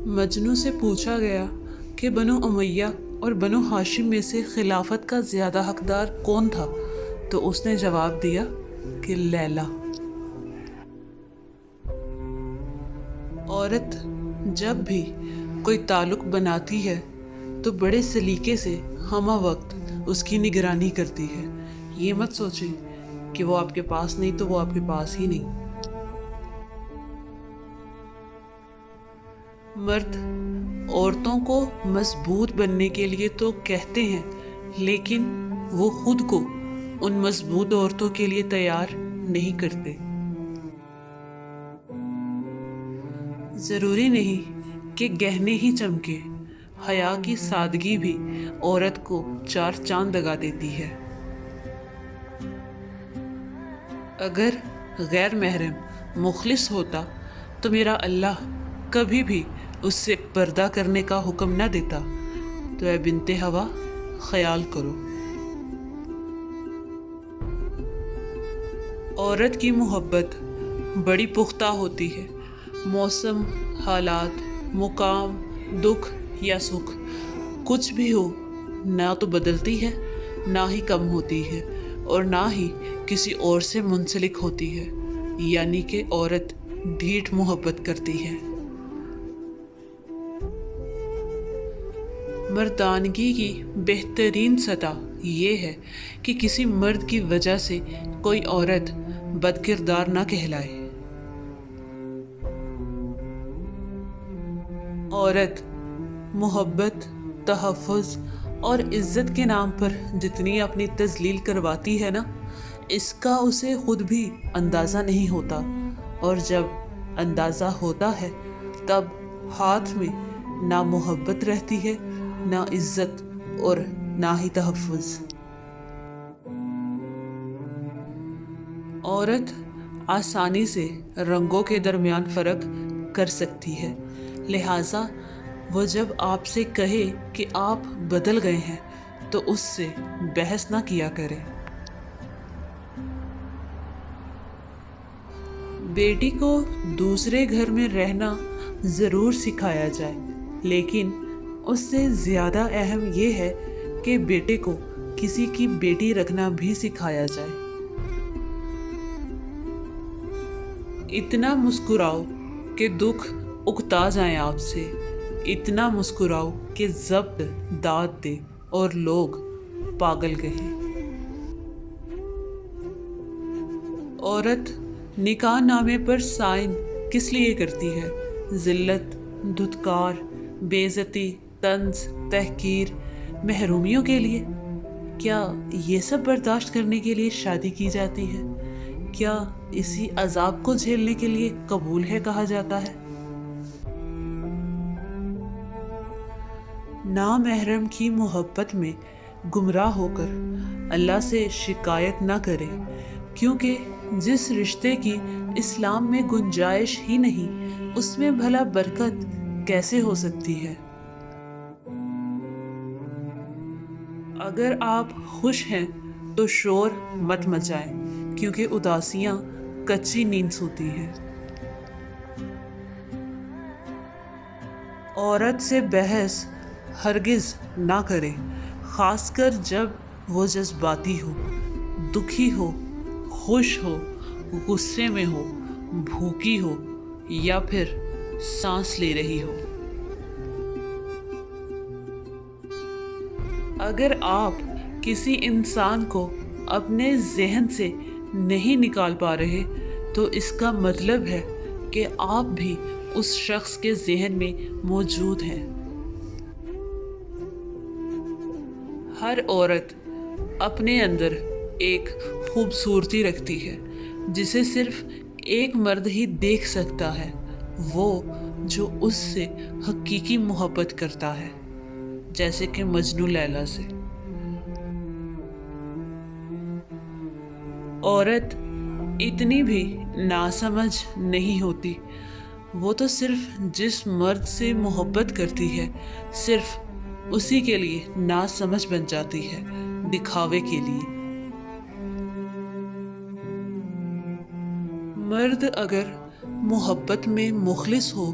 مجنو سے پوچھا گیا کہ بنو امیہ اور بنو ہاشم میں سے خلافت کا زیادہ حقدار کون تھا، تو اس نے جواب دیا کہ لیلا۔ عورت جب بھی کوئی تعلق بناتی ہے تو بڑے سلیقے سے ہمہ وقت اس کی نگرانی کرتی ہے۔ یہ مت سوچیں کہ وہ آپ کے پاس نہیں تو وہ آپ کے پاس ہی نہیں۔ مرد عورتوں کو مضبوط بننے کے لیے تو کہتے ہیں، لیکن وہ خود کو ان مضبوط عورتوں کے لیے تیار نہیں کرتے۔ ضروری نہیں کہ گہنے ہی چمکے، حیا کی سادگی بھی عورت کو چار چاند لگا دیتی ہے۔ اگر غیر محرم مخلص ہوتا تو میرا اللہ کبھی بھی اس سے پردہ کرنے کا حکم نہ دیتا۔ تو اے بنت ہوا، خیال کرو۔ عورت کی محبت بڑی پختہ ہوتی ہے۔ موسم، حالات، مقام، دکھ یا سکھ، کچھ بھی ہو، نہ تو بدلتی ہے، نہ ہی کم ہوتی ہے، اور نہ ہی کسی اور سے منسلک ہوتی ہے۔ یعنی کہ عورت ڈھیٹ محبت کرتی ہے۔ مردانگی کی بہترین سطح یہ ہے کہ کسی مرد کی وجہ سے کوئی عورت بد کردار نہ کہلائے۔ عورت محبت، تحفظ اور عزت کے نام پر جتنی اپنی تذلیل کرواتی ہے نا، اس کا اسے خود بھی اندازہ نہیں ہوتا، اور جب اندازہ ہوتا ہے تب ہاتھ میں نہ محبت رہتی ہے، نہ عزت اور نہ ہی تحفظ۔ عورت آسانی سے رنگوں کے درمیان فرق کر سکتی ہے، لہٰذا وہ جب آپ سے کہے کہ آپ بدل گئے ہیں تو اس سے بحث نہ کیا کرے۔ بیٹی کو دوسرے گھر میں رہنا ضرور سکھایا جائے، لیکن اس سے زیادہ اہم یہ ہے کہ بیٹے کو کسی کی بیٹی رکھنا بھی سکھایا جائے۔ اتنا مسکراؤ کہ دکھ اکتا جائیں آپ سے، اتنا مسکراؤ کہ ضبط داد دے اور لوگ پاگل کہیں۔ عورت نکاح نامے پر سائن کس لیے کرتی ہے؟ ذلت، دھتکار، بے عزتی، طنز، تحقیر، محرومیوں کے لیے؟ کیا یہ سب برداشت کرنے کے لیے شادی کی جاتی ہے؟ کیا اسی عذاب کو جھیلنے کے لیے قبول ہے کہا جاتا ہے؟ نامحرم کی محبت میں گمراہ ہو کر اللہ سے شکایت نہ کرے، کیونکہ جس رشتے کی اسلام میں گنجائش ہی نہیں، اس میں بھلا برکت کیسے ہو سکتی ہے؟ اگر آپ خوش ہیں تو شور مت مچائیں، کیونکہ اداسیاں کچی نیند سوتی ہیں۔ عورت سے بحث ہرگز نہ کریں، خاص کر جب وہ جذباتی ہو، دکھی ہو، خوش ہو، غصے میں ہو، بھوکی ہو یا پھر سانس لے رہی ہو۔ اگر آپ کسی انسان کو اپنے ذہن سے نہیں نکال پا رہے تو اس کا مطلب ہے کہ آپ بھی اس شخص کے ذہن میں موجود ہیں۔ ہر عورت اپنے اندر ایک خوبصورتی رکھتی ہے جسے صرف ایک مرد ہی دیکھ سکتا ہے، وہ جو اس سے حقیقی محبت کرتا ہے، جیسے کہ مجنو لیلا سے۔ عورت اتنی بھی ناسمجھ نہیں ہوتی، وہ تو صرف جس مرد سے محبت کرتی ہے صرف اسی کے لیے ناسمجھ بن جاتی ہے، دکھاوے کے لیے۔ مرد اگر محبت میں مخلص ہو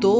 2